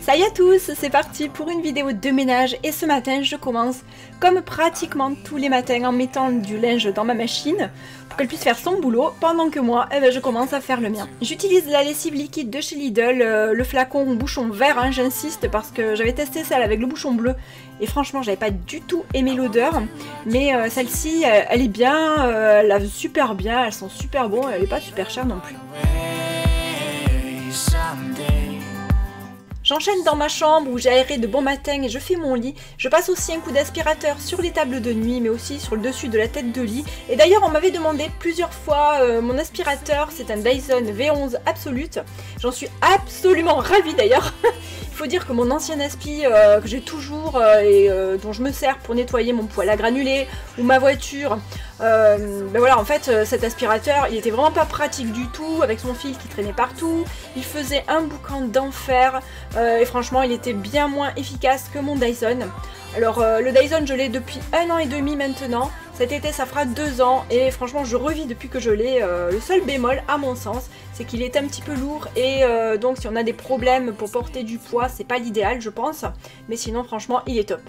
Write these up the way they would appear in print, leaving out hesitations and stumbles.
Salut à tous, c'est parti pour une vidéo de ménage et ce matin je commence comme pratiquement tous les matins en mettant du linge dans ma machine pour qu'elle puisse faire son boulot pendant que moi je commence à faire le mien. J'utilise la lessive liquide de chez Lidl, le flacon bouchon vert, hein, j'insiste parce que j'avais testé celle avec le bouchon bleu et franchement j'avais pas du tout aimé l'odeur, mais celle-ci elle est bien, elle lave super bien, elles sont super bon, elle est pas super chère non plus. J'enchaîne dans ma chambre où j'ai aéré de bon matin et je fais mon lit. Je passe aussi un coup d'aspirateur sur les tables de nuit mais aussi sur le dessus de la tête de lit. Et d'ailleurs on m'avait demandé plusieurs fois mon aspirateur, c'est un Dyson V11 Absolute. J'en suis absolument ravie d'ailleurs. Il faut dire que mon ancien aspi que j'ai toujours et dont je me sers pour nettoyer mon poêle à granulés ou ma voiture, ben voilà, en fait cet aspirateur il était vraiment pas pratique du tout avec son fil qui traînait partout, il faisait un boucan d'enfer et franchement il était bien moins efficace que mon Dyson. Alors le Dyson je l'ai depuis 1 an et demi maintenant, cet été ça fera 2 ans et franchement je revis depuis que je l'ai. Le seul bémol à mon sens c'est qu'il est un petit peu lourd et donc si on a des problèmes pour porter du poids c'est pas l'idéal je pense, mais sinon franchement il est top.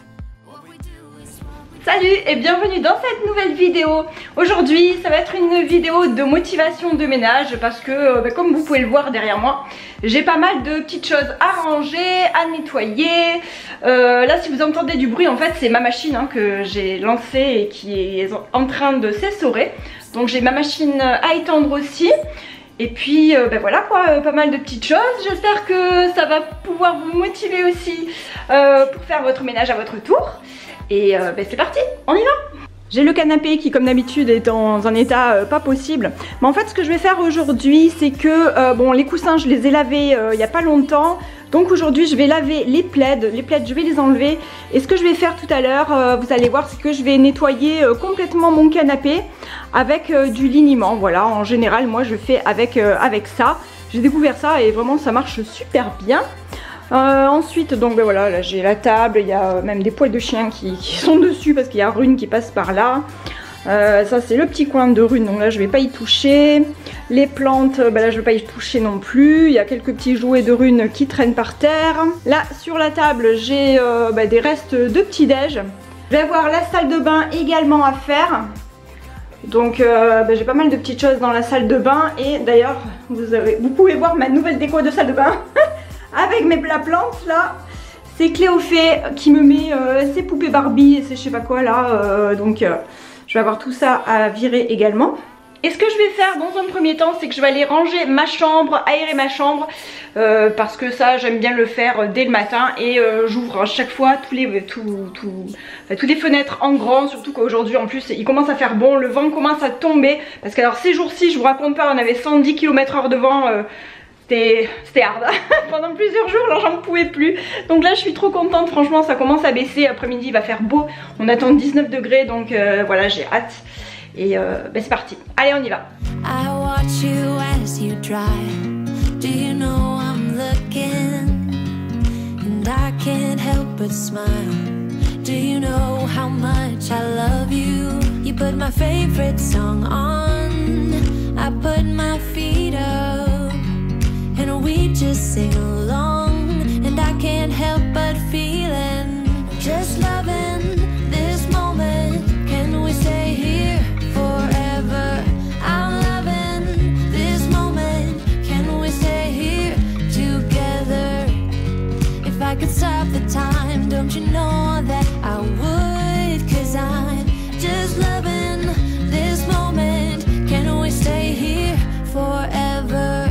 Salut et bienvenue dans cette nouvelle vidéo. Aujourd'hui ça va être une vidéo de motivation de ménage parce que comme vous pouvez le voir derrière moi, j'ai pas mal de petites choses à ranger, à nettoyer. Là si vous entendez du bruit en fait c'est ma machine hein, que j'ai lancée et qui est en train de s'essorer. Donc j'ai ma machine à étendre aussi. Et puis ben voilà quoi, pas mal de petites choses. J'espère que ça va pouvoir vous motiver aussi pour faire votre ménage à votre tour. Et ben c'est parti, on y va. J'ai le canapé qui comme d'habitude est dans un état pas possible. Mais en fait ce que je vais faire aujourd'hui c'est que bon les coussins je les ai lavés il n'y a pas longtemps. Donc aujourd'hui je vais laver les plaids je vais les enlever. Et ce que je vais faire tout à l'heure, vous allez voir, c'est que je vais nettoyer complètement mon canapé avec du liniment. Voilà, en général moi je fais avec ça. J'ai découvert ça et vraiment ça marche super bien. Ensuite donc ben voilà, là j'ai la table, il y a même des poils de chien qui sont dessus parce qu'il y a Rune qui passe par là. Ça c'est le petit coin de Rune, donc là je vais pas y toucher. Les plantes, ben là je vais pas y toucher non plus. Il y a quelques petits jouets de Rune qui traînent par terre. Là sur la table j'ai ben, des restes de petit déj. Je vais avoir la salle de bain également à faire. Donc ben, j'ai pas mal de petites choses dans la salle de bain. Et d'ailleurs vous pouvez voir ma nouvelle déco de salle de bain avec la plante là. C'est Cléophée qui me met ses poupées Barbie et ses je sais pas quoi là. Donc je vais avoir tout ça à virer également. Et ce que je vais faire dans un premier temps, c'est que je vais aller ranger ma chambre, aérer ma chambre, parce que ça j'aime bien le faire dès le matin. Et j'ouvre à chaque fois toutes les fenêtres en grand, surtout qu'aujourd'hui en plus il commence à faire bon, le vent commence à tomber. Parce que alors ces jours-ci, je vous raconte pas, on avait 110 km/h de vent. C'était hard. Pendant plusieurs jours, là j'en pouvais plus. Donc là je suis trop contente, franchement ça commence à baisser. Après-midi il va faire beau, on attend 19 degrés, donc voilà, j'ai hâte. Et ben c'est parti, allez on y va. I watch you as you drive. Do you know I'm looking and I can't help but smile. Do you know how much I love you. You put my favorite song on, I put my feet up and we just sing along, and I can't help but feeling, just loving this moment. Can we stay here forever? I'm loving this moment. Can we stay here together? If I could stop the time, don't you know that I would? 'Cause I'm just loving this moment. Can we stay here forever?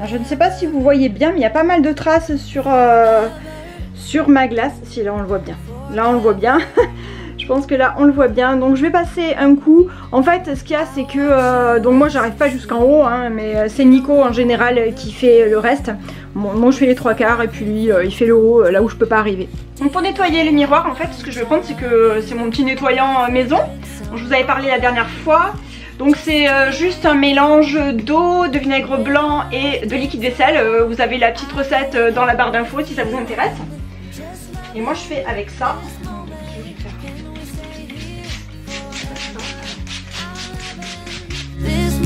Je ne sais pas si vous voyez bien, mais il y a pas mal de traces sur ma glace. Si, là on le voit bien. Là on le voit bien. Je pense que là on le voit bien. Donc je vais passer un coup. En fait ce qu'il y a c'est que donc moi j'arrive pas jusqu'en haut hein, mais c'est Nico en général qui fait le reste. Bon, moi je fais les 3/4 et puis lui il fait le haut là où je peux pas arriver. Donc pour nettoyer les miroirs en fait ce que je vais prendre c'est que c'est mon petit nettoyant maison dont je vous avais parlé la dernière fois. Donc c'est juste un mélange d'eau, de vinaigre blanc et de liquide vaisselle. Vous avez la petite recette dans la barre d'infos si ça vous intéresse. Et moi je fais avec ça. This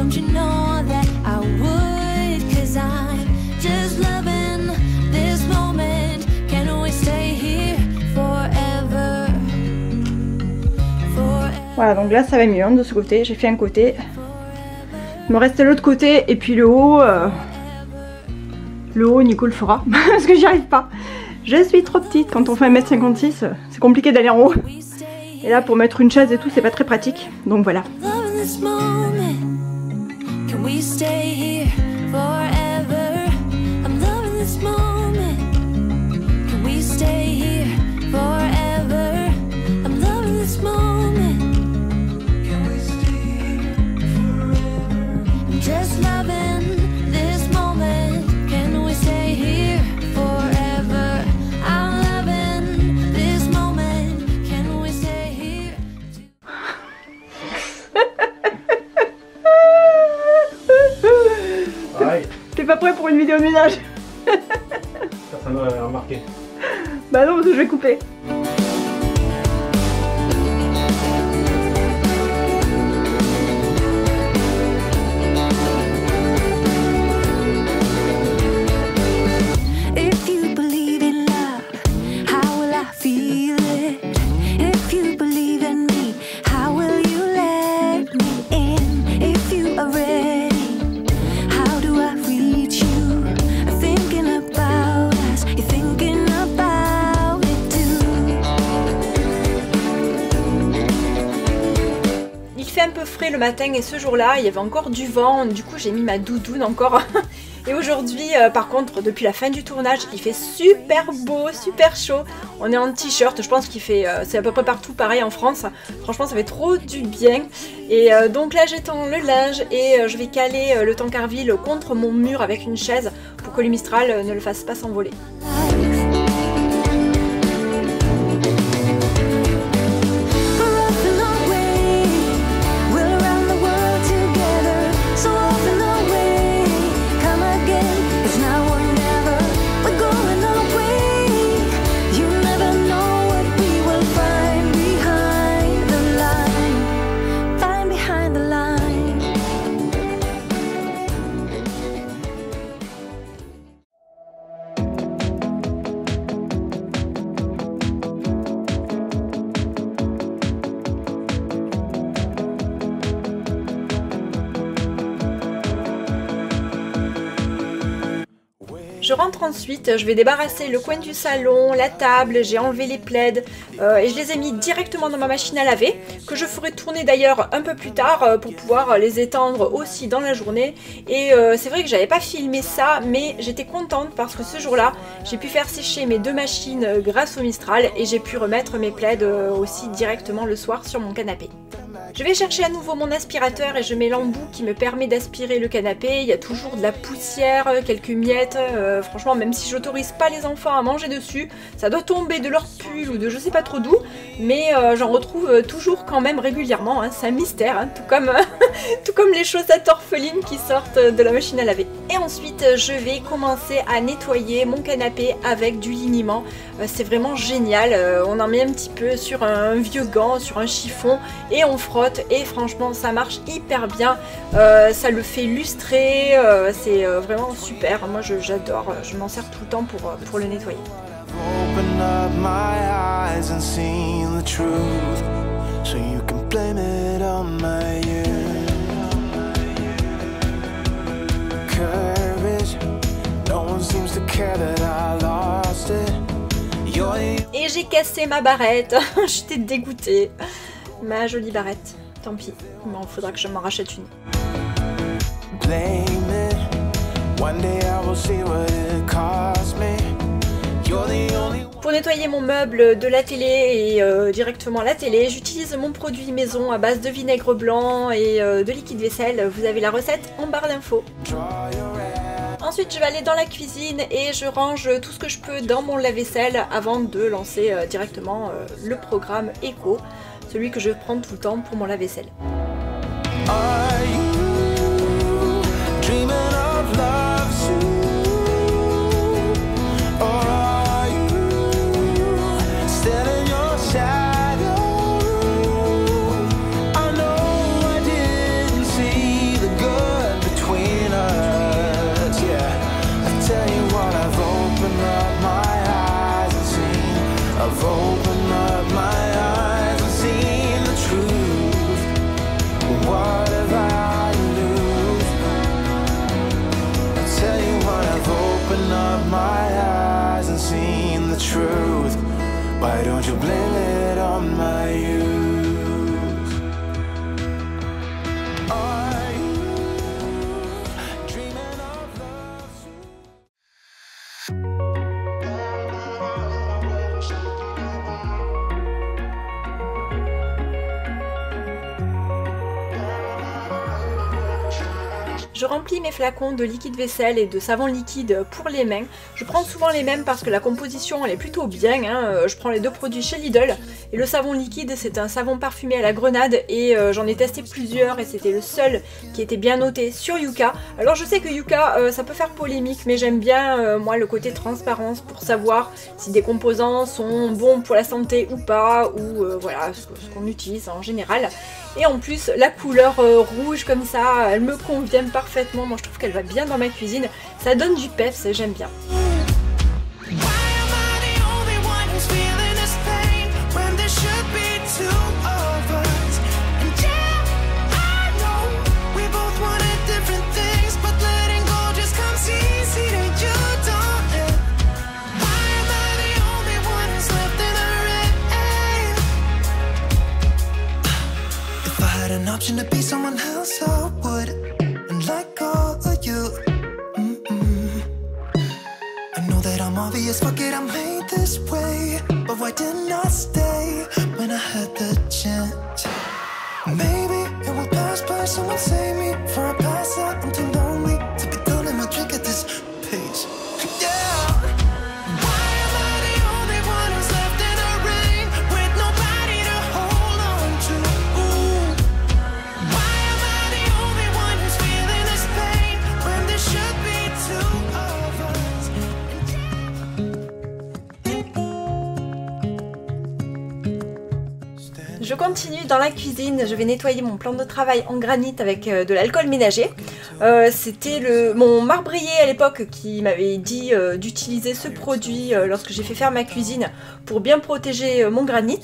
Don't you know that I would? 'Cause I'm just loving this moment. Can we stay here forever? Voilà, donc là ça va mieux hein, de ce côté. J'ai fait un côté. Il me restait l'autre côté et puis le haut. Le haut, Nico le fera parce que j'y arrive pas. Je suis trop petite. Quand on fait 1m56, c'est compliqué d'aller en haut. Et là, pour mettre une chaise et tout, c'est pas très pratique. Donc voilà. T'es pas prêt pour une vidéo de ménage? Personne n'a remarqué. Bah non, parce que je vais couper. Un peu frais le matin et ce jour-là il y avait encore du vent, du coup j'ai mis ma doudoune encore. Et aujourd'hui par contre depuis la fin du tournage il fait super beau, super chaud. On est en t-shirt, je pense qu'il fait c'est à peu près partout pareil en France. Franchement ça fait trop du bien. Et donc là j'étends le linge et je vais caler le Tancarville contre mon mur avec une chaise pour que le Mistral ne le fasse pas s'envoler. Je rentre ensuite, je vais débarrasser le coin du salon, la table, j'ai enlevé les plaids et je les ai mis directement dans ma machine à laver, que je ferai tourner d'ailleurs un peu plus tard pour pouvoir les étendre aussi dans la journée. Et c'est vrai que j'avais pas filmé ça, mais j'étais contente parce que ce jour-là, j'ai pu faire sécher mes deux machines grâce au Mistral et j'ai pu remettre mes plaids aussi directement le soir sur mon canapé. Je vais chercher à nouveau mon aspirateur et je mets l'embout qui me permet d'aspirer le canapé. Il y a toujours de la poussière, quelques miettes. Franchement, même si j'autorise pas les enfants à manger dessus, ça doit tomber de leur pull ou de je sais pas trop d'où. Mais j'en retrouve toujours quand même régulièrement. Hein. C'est un mystère, hein, tout comme les chaussettes orphelines qui sortent de la machine à laver. Et ensuite, je vais commencer à nettoyer mon canapé avec du liniment. C'est vraiment génial. On en met un petit peu sur un vieux gant, sur un chiffon et on frotte. Et franchement ça marche hyper bien, ça le fait lustrer, c'est vraiment super, moi j'adore, je m'en sers tout le temps pour le nettoyer. Et j'ai cassé ma barrette, j'étais dégoûtée. Ma jolie barrette, tant pis, il faudra que je m'en rachète une. Pour nettoyer mon meuble de la télé et directement la télé, j'utilise mon produit maison à base de vinaigre blanc et de liquide vaisselle. Vous avez la recette en barre d'infos. Ensuite je vais aller dans la cuisine et je range tout ce que je peux dans mon lave-vaisselle avant de lancer directement le programme Echo, celui que je prends tout le temps pour mon lave-vaisselle. I know I didn't see the good. Je remplis mes flacons de liquide vaisselle et de savon liquide pour les mains. Je prends souvent les mêmes parce que la composition elle est plutôt bien, hein. Je prends les deux produits chez Lidl. Et le savon liquide c'est un savon parfumé à la grenade et j'en ai testé plusieurs et c'était le seul qui était bien noté sur Yuka. Alors je sais que Yuka ça peut faire polémique mais j'aime bien moi le côté transparence pour savoir si des composants sont bons pour la santé ou pas ou voilà ce qu'on utilise en général. Et en plus la couleur rouge comme ça elle me convient parfaitement, moi je trouve qu'elle va bien dans ma cuisine, ça donne du peps, j'aime bien. Option to be someone else, I would, and let go of you. I know that I'm obvious, fuck it, I'm made this way. But why didn't I stay when I had the chance? Maybe it will pass by, someone save me for a pass out. I'm too lonely to be done in my drink at this pace. Yeah. Je continue dans la cuisine, je vais nettoyer mon plan de travail en granit avec de l'alcool ménager. C'était mon marbrier à l'époque qui m'avait dit d'utiliser ce produit lorsque j'ai fait faire ma cuisine pour bien protéger mon granit.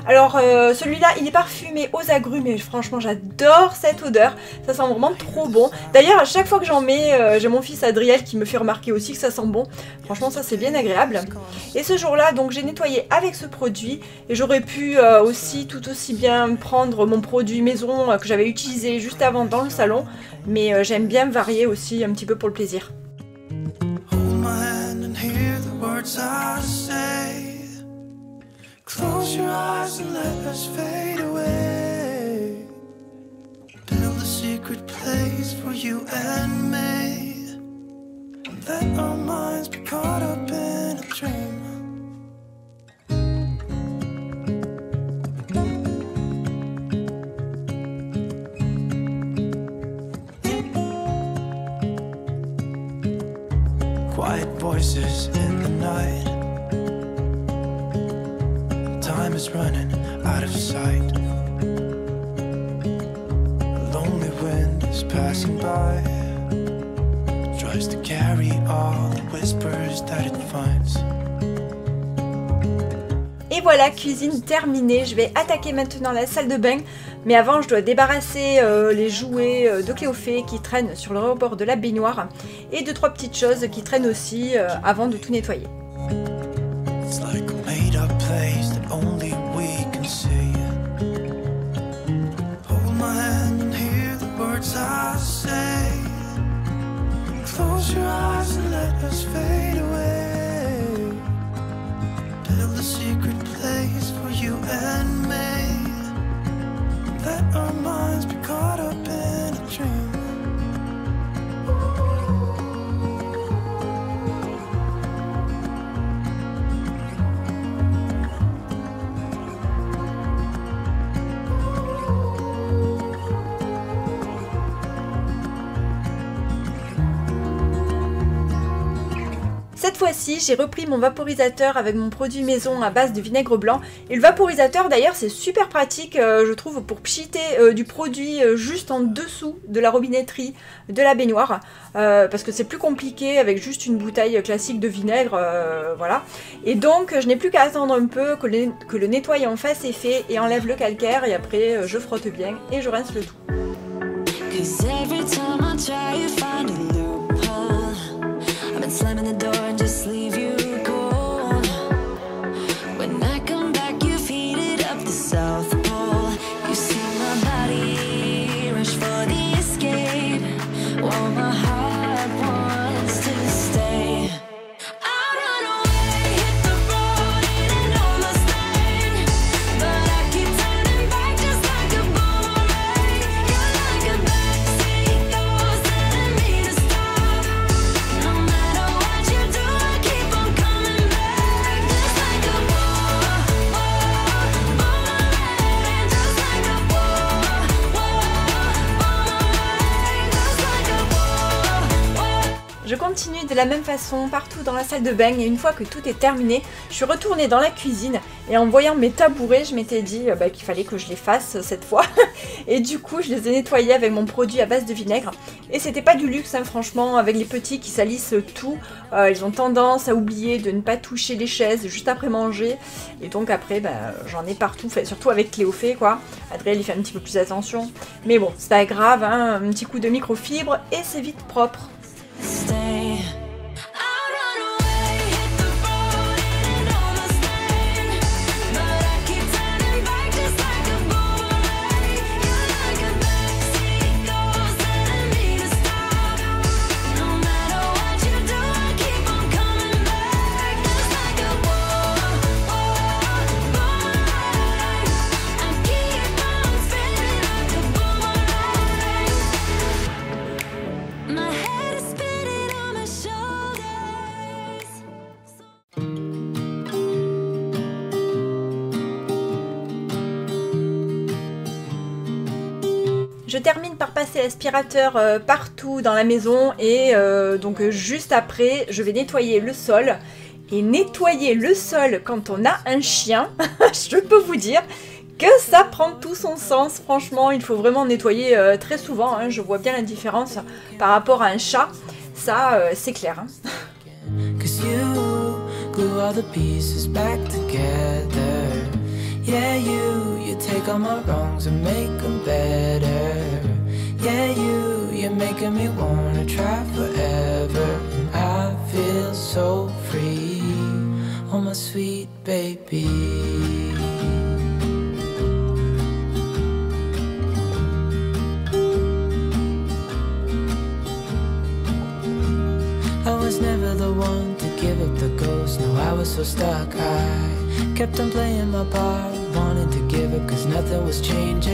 Alors celui-là il est parfumé aux agrumes et franchement j'adore cette odeur, ça sent vraiment trop bon. D'ailleurs à chaque fois que j'en mets, j'ai mon fils Adriel qui me fait remarquer aussi que ça sent bon. Franchement ça c'est bien agréable. Et ce jour-là donc j'ai nettoyé avec ce produit et j'aurais pu aussi tout aussi bien prendre mon produit maison que j'avais utilisé juste avant dans le salon, mais j'aime bien varier aussi un petit peu pour le plaisir. Close your eyes and let us fade away. Build a secret place for you and me. Let our minds be caught up in a dream. Quiet voices in the night. Time is running out of sight. A lonely wind is passing by. Tries to carry all the whispers that it finds. Et voilà, cuisine terminée. Je vais attaquer maintenant la salle de bain. Mais avant, je dois débarrasser les jouets de Cléophée qui traînent sur le rebord de la baignoire. Et 2-3 petites choses qui traînent aussi avant de tout nettoyer. It's like a made up place that only we can see. Hold my hand and hear the words I say. Close your eyes and let us fade away. Build a secret place for you and me. Let our minds be caught up in a dream. Cette fois-ci, j'ai repris mon vaporisateur avec mon produit maison à base de vinaigre blanc. Et le vaporisateur d'ailleurs c'est super pratique je trouve pour pchiter du produit juste en dessous de la robinetterie de la baignoire. Parce que c'est plus compliqué avec juste une bouteille classique de vinaigre, voilà. Et donc je n'ai plus qu'à attendre un peu que le nettoyant fasse effet et enlève le calcaire. Et après je frotte bien et je rince le tout. Slamming the door and just leave you cold. When I come back, you feed it up the South Pole. You see my body rush for the escape, while my heart wants to stay. I run away, hit the road, and almost died, but I keep turning back just like a boomerang. You're like a backseat ghost. continué de la même façon partout dans la salle de bain et une fois que tout est terminé, je suis retournée dans la cuisine et en voyant mes tabourets, je m'étais dit qu'il fallait que je les fasse cette fois. Et du coup, je les ai nettoyés avec mon produit à base de vinaigre. Et c'était pas du luxe, hein, franchement, avec les petits qui salissent tout. Ils ont tendance à oublier de ne pas toucher les chaises juste après manger. Et donc après, j'en ai partout, surtout avec Cléophée, quoi. Adrien, il fait un petit peu plus attention. Mais bon, c'est pas grave, hein, un petit coup de microfibre et c'est vite propre. Stay. I'll run away, hit the road and almost late. But I keep turning back just like a boomerang. You're like a backseat ghost telling me to stop. No matter what you do, I keep on coming back. Just like a boomerang. I keep on spinning like a boomerang. My head is spinning on my shoulders. Je termine par passer l'aspirateur partout dans la maison et donc juste après, je vais nettoyer le sol. Et nettoyer le sol quand on a un chien, je peux vous dire que ça prend tout son sens. Franchement, il faut vraiment nettoyer très souvent, hein. Je vois bien la différence par rapport à un chat. Ça, c'est clair, hein. 'Cause you glue all the pieces back together. Yeah, you take all my wrongs and make them better. Yeah, you're making me wanna try forever. And I feel so free, oh my sweet baby. I was never the one to give up the ghost. No, I was so stuck. I kept on playing my part, wanted to give up cause nothing was changing.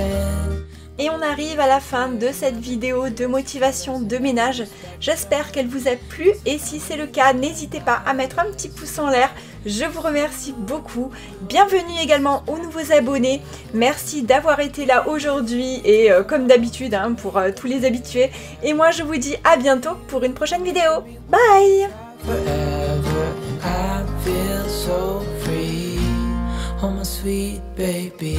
Et on arrive à la fin de cette vidéo de motivation de ménage. J'espère qu'elle vous a plu et si c'est le cas, n'hésitez pas à mettre un petit pouce en l'air. Je vous remercie beaucoup. Bienvenue également aux nouveaux abonnés. Merci d'avoir été là aujourd'hui et comme d'habitude hein, pour tous les habitués. Et moi je vous dis à bientôt pour une prochaine vidéo. Bye! Forever, and I feel so free, oh my sweet baby.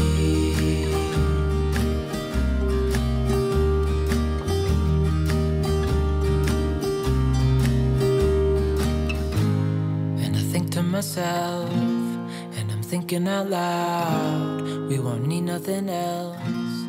And I think to myself, and I'm thinking out loud, we won't need nothing else.